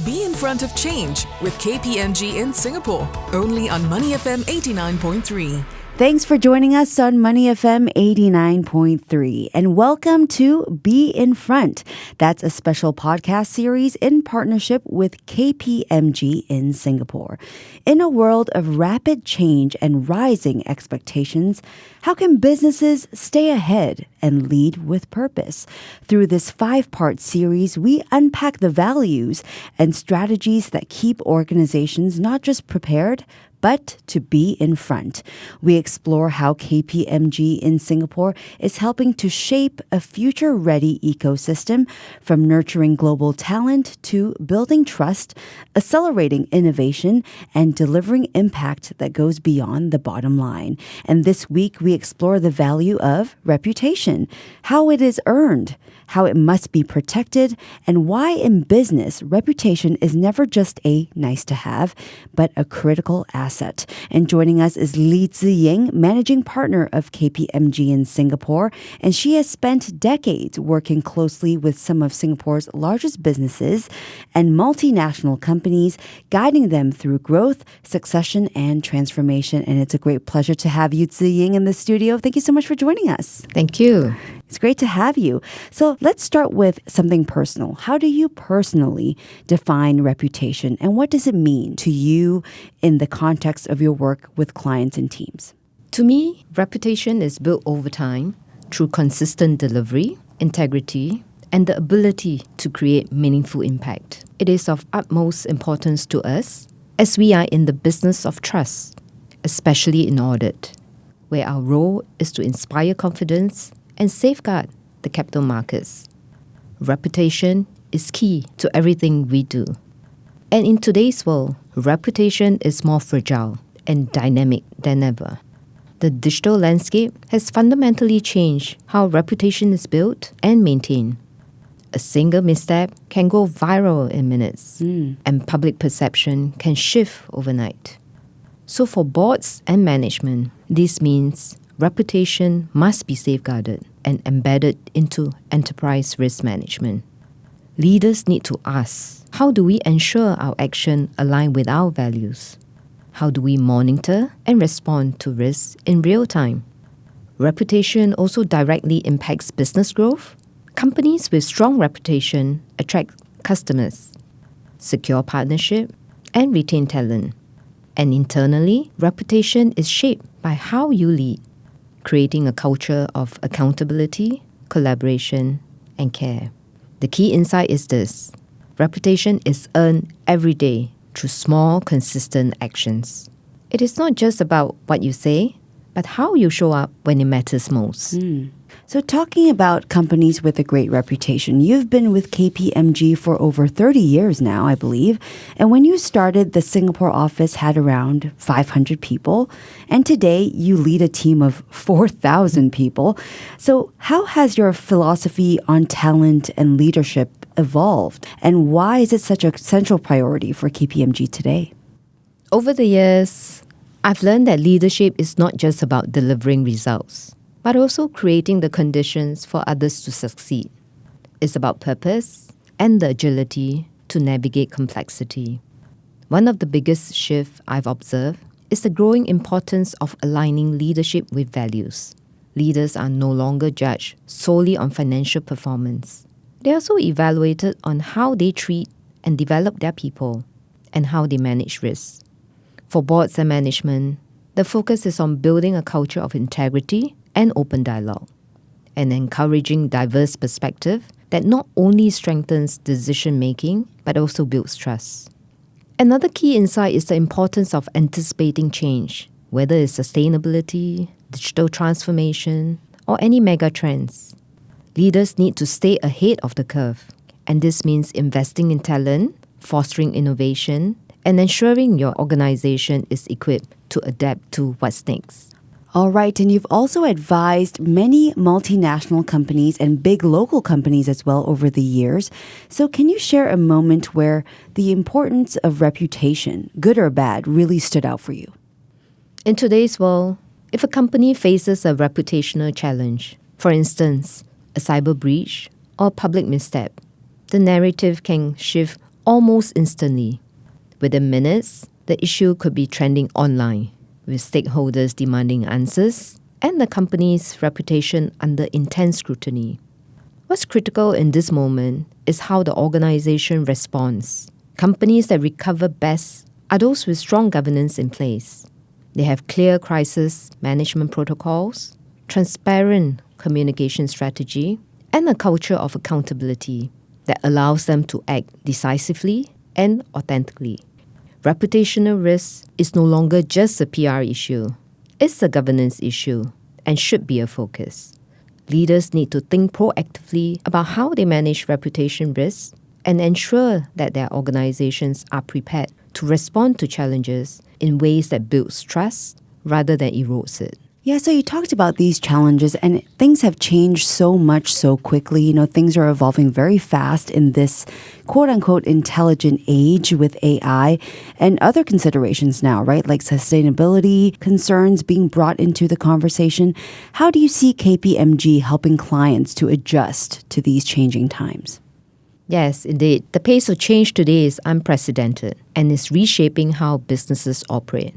Be in front of change with KPMG in Singapore, only on Money FM 89.3. Thanks for joining us on Money FM 89.3 and welcome to Be in Front. That's a special podcast series in partnership with KPMG in Singapore. In a world of rapid change and rising expectations, how can businesses stay ahead and lead with purpose? Through this 5-part series, we unpack the values and strategies that keep organizations not just prepared, but to be in front. We explore how KPMG in Singapore is helping to shape a future-ready ecosystem, from nurturing global talent to building trust, accelerating innovation, and delivering impact that goes beyond the bottom line. And this week, we explore the value of reputation, how it is earned, how it must be protected, and why in business, reputation is never just a nice to have, but a critical asset. And joining us is Sze Yeng, Managing Partner of KPMG in Singapore, and she has spent decades working closely with some of Singapore's largest businesses and multinational companies, guiding them through growth, succession, and transformation. And it's a great pleasure to have you, Sze Yeng, in the studio. Thank you so much for joining us. Thank you. It's great to have you. So let's start with something personal. How do you personally define reputation, and what does it mean to you in the context of your work with clients and teams? To me, reputation is built over time through consistent delivery, integrity, and the ability to create meaningful impact. It is of utmost importance to us as we are in the business of trust, especially in audit, where our role is to inspire confidence and safeguard the capital markets. Reputation is key to everything we do. And in today's world, reputation is more fragile and dynamic than ever. The digital landscape has fundamentally changed how reputation is built and maintained. A single misstep can go viral in minutes, and public perception can shift overnight. So for boards and management, this means reputation must be safeguarded and embedded into enterprise risk management. Leaders need to ask, how do we ensure our action align with our values? How do we monitor and respond to risks in real time? Reputation also directly impacts business growth. Companies with strong reputation attract customers, secure partnership, and retain talent. And internally, reputation is shaped by how you lead, creating a culture of accountability, collaboration, and care. The key insight is this: reputation is earned every day through small, consistent actions. It is not just about what you say, but how you show up when it matters most. So talking about companies with a great reputation, you've been with KPMG for over 30 years now, I believe. And when you started, the Singapore office had around 500 people. And today, you lead a team of 4,000 people. So how has your philosophy on talent and leadership evolved? And why is it such a central priority for KPMG today? Over the years, I've learned that leadership is not just about delivering results, but also creating the conditions for others to succeed. It's about purpose and the agility to navigate complexity. One of the biggest shifts I've observed is the growing importance of aligning leadership with values. Leaders are no longer judged solely on financial performance. They're also evaluated on how they treat and develop their people and how they manage risks. For boards and management, the focus is on building a culture of integrity and open dialogue, and encouraging diverse perspective that not only strengthens decision-making, but also builds trust. Another key insight is the importance of anticipating change, whether it's sustainability, digital transformation, or any mega trends. Leaders need to stay ahead of the curve, and this means investing in talent, fostering innovation, and ensuring your organization is equipped to adapt to what's next. All right, and you've also advised many multinational companies and big local companies as well over the years. So can you share a moment where the importance of reputation, good or bad, really stood out for you? In today's world, if a company faces a reputational challenge, for instance, a cyber breach or public misstep, the narrative can shift almost instantly. Within minutes, the issue could be trending online, with stakeholders demanding answers and the company's reputation under intense scrutiny. What's critical in this moment is how the organization responds. Companies that recover best are those with strong governance in place. They have clear crisis management protocols, transparent communication strategy, and a culture of accountability that allows them to act decisively and authentically. Reputational risk is no longer just a PR issue. It's a governance issue and should be a focus. Leaders need to think proactively about how they manage reputation risks and ensure that their organizations are prepared to respond to challenges in ways that builds trust rather than erodes it. Yeah, so you talked about these challenges, and things have changed so much so quickly. You know, things are evolving very fast in this quote-unquote intelligent age with AI and other considerations now, right? Like sustainability concerns being brought into the conversation. How do you see KPMG helping clients to adjust to these changing times? Yes, indeed. The pace of change today is unprecedented and is reshaping how businesses operate.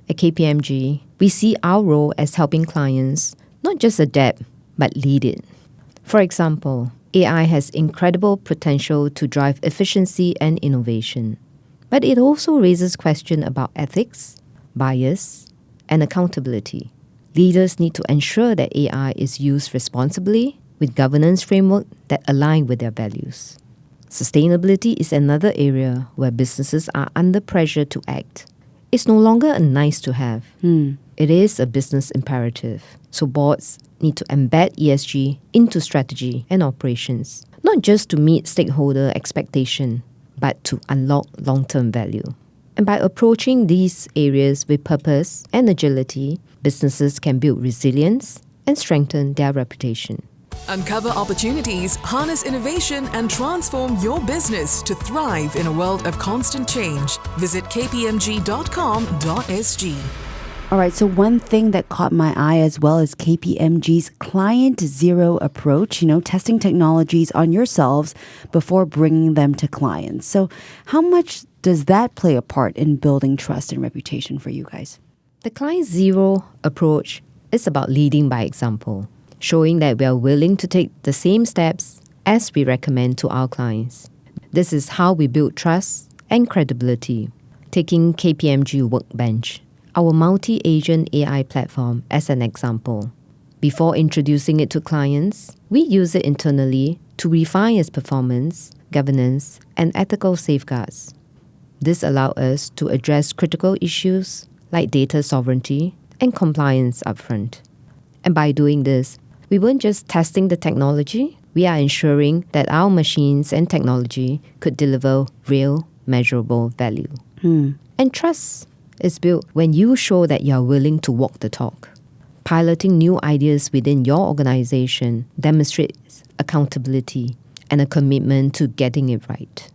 At KPMG, we see our role as helping clients not just adapt, but lead it. For example, AI has incredible potential to drive efficiency and innovation, but it also raises questions about ethics, bias, and accountability. Leaders need to ensure that AI is used responsibly with governance framework that align with their values. Sustainability is another area where businesses are under pressure to act. It's no longer a nice to have. It is a business imperative. So boards need to embed ESG into strategy and operations, not just to meet stakeholder expectation, but to unlock long-term value. And by approaching these areas with purpose and agility, businesses can build resilience and strengthen their reputation. Uncover opportunities, harness innovation, and transform your business to thrive in a world of constant change. Visit kpmg.com.sg. All right, so one thing that caught my eye as well is KPMG's Client Zero approach, testing technologies on yourselves before bringing them to clients. So how much does that play a part in building trust and reputation for you guys? The Client Zero approach is about leading by example, showing that we are willing to take the same steps as we recommend to our clients. This is how we build trust and credibility. Taking KPMG Workbench, our multi-agent AI platform, as an example. Before introducing it to clients, we use it internally to refine its performance, governance, and ethical safeguards. This allows us to address critical issues like data sovereignty and compliance upfront. And by doing this, we weren't just testing the technology, we are ensuring that our machines and technology could deliver real, measurable value. And trust is built when you show that you are willing to walk the talk. Piloting new ideas within your organization demonstrates accountability and a commitment to getting it right.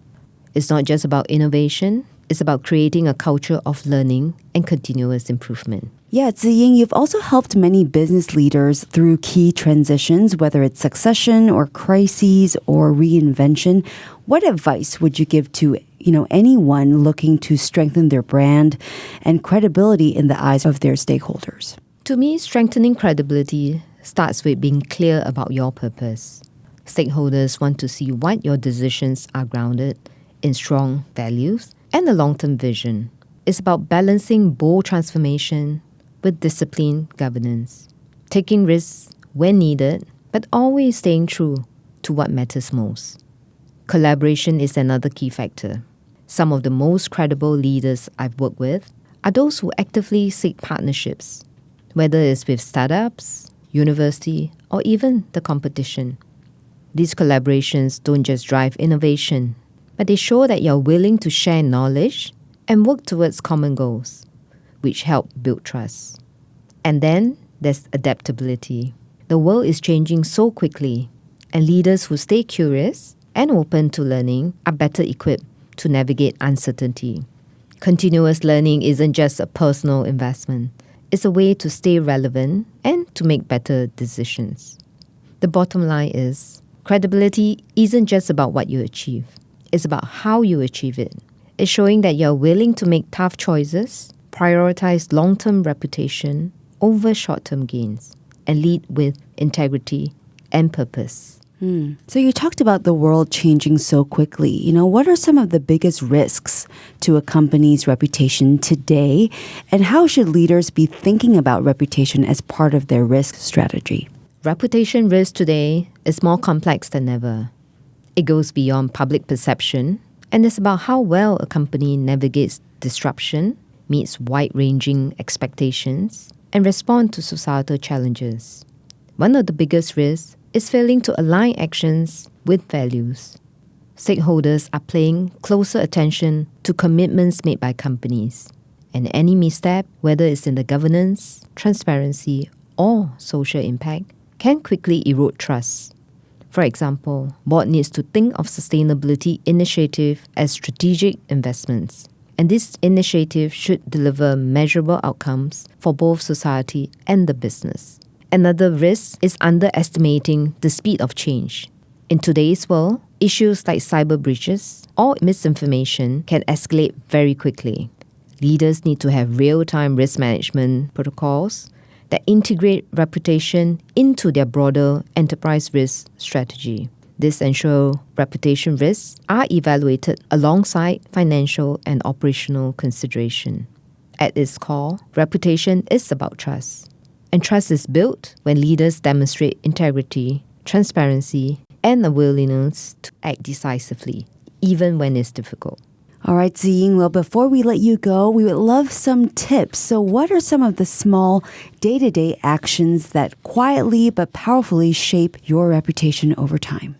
It's not just about innovation, it's about creating a culture of learning and continuous improvement. Yeah, Sze Yeng, you've also helped many business leaders through key transitions, whether it's succession or crises or reinvention. What advice would you give to anyone looking to strengthen their brand and credibility in the eyes of their stakeholders? To me, strengthening credibility starts with being clear about your purpose. Stakeholders want to see what your decisions are grounded in strong values and a long-term vision. It's about balancing bold transformation with disciplined governance, taking risks when needed, but always staying true to what matters most. Collaboration is another key factor. Some of the most credible leaders I've worked with are those who actively seek partnerships, whether it's with startups, university, or even the competition. These collaborations don't just drive innovation, but they show that you're willing to share knowledge and work towards common goals, which help build trust. And then there's adaptability. The world is changing so quickly, and leaders who stay curious and open to learning are better equipped to navigate uncertainty. Continuous learning isn't just a personal investment. It's a way to stay relevant and to make better decisions. The bottom line is, credibility isn't just about what you achieve. It's about how you achieve it. It's showing that you're willing to make tough choices, prioritize long-term reputation over short-term gains, and lead with integrity and purpose. So you talked about the world changing so quickly. What are some of the biggest risks to a company's reputation today? And how should leaders be thinking about reputation as part of their risk strategy? Reputation risk today is more complex than ever. It goes beyond public perception, and it's about how well a company navigates disruption, meets wide-ranging expectations, and responds to societal challenges. One of the biggest risks is failing to align actions with values. Stakeholders are paying closer attention to commitments made by companies, and any misstep, whether it's in the governance, transparency, or social impact, can quickly erode trust. For example, board needs to think of sustainability initiative as strategic investments, and this initiative should deliver measurable outcomes for both society and the business. Another risk is underestimating the speed of change. In today's world, issues like cyber breaches or misinformation can escalate very quickly. Leaders need to have real-time risk management protocols that integrate reputation into their broader enterprise risk strategy. This ensures reputation risks are evaluated alongside financial and operational consideration. At its core, reputation is about trust. And trust is built when leaders demonstrate integrity, transparency, and a willingness to act decisively, even when it's difficult. All right, Sze Yeng, well, before we let you go, we would love some tips. So what are some of the small day-to-day actions that quietly but powerfully shape your reputation over time?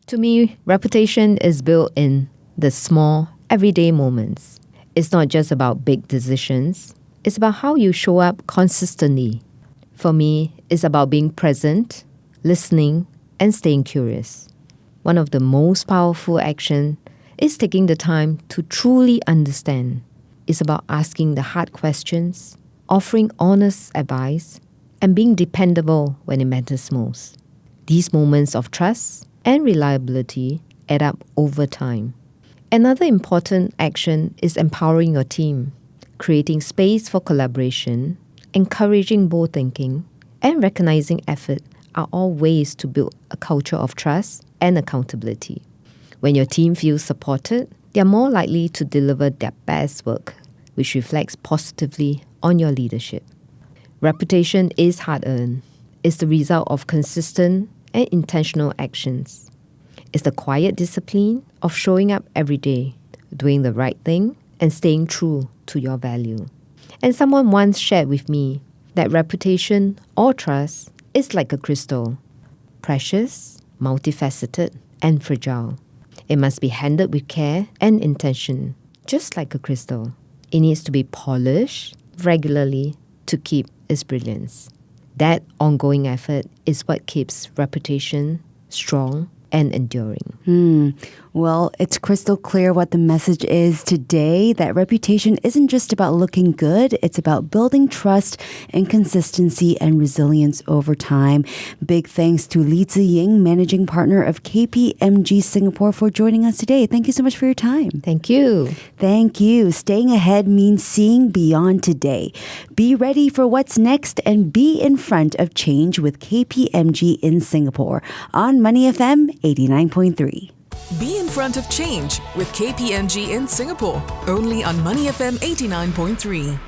To me, reputation is built in the small, everyday moments. It's not just about big decisions. It's about how you show up consistently. For me, it's about being present, listening, and staying curious. One of the most powerful actions is taking the time to truly understand. It's about asking the hard questions, offering honest advice, and being dependable when it matters most. These moments of trust and reliability add up over time. Another important action is empowering your team, creating space for collaboration, encouraging bold thinking, and recognizing effort are all ways to build a culture of trust and accountability. When your team feels supported, they are more likely to deliver their best work, which reflects positively on your leadership. Reputation is hard-earned. It's the result of consistent and intentional actions. It's the quiet discipline of showing up every day, doing the right thing, and staying true to your value. And someone once shared with me that reputation or trust is like a crystal, precious, multifaceted, and fragile. It must be handled with care and intention, just like a crystal. It needs to be polished regularly to keep its brilliance. That ongoing effort is what keeps reputation strong and enduring. Well, it's crystal clear what the message is today, that reputation isn't just about looking good, it's about building trust and consistency and resilience over time. Big thanks to Sze Yeng, Managing Partner of KPMG Singapore, for joining us today. Thank you so much for your time. Thank you. Thank you. Staying ahead means seeing beyond today. Be ready for what's next and be in front of change with KPMG in Singapore on Money FM 89.3. Be in front of change with KPMG in Singapore, only on Money FM 89.3.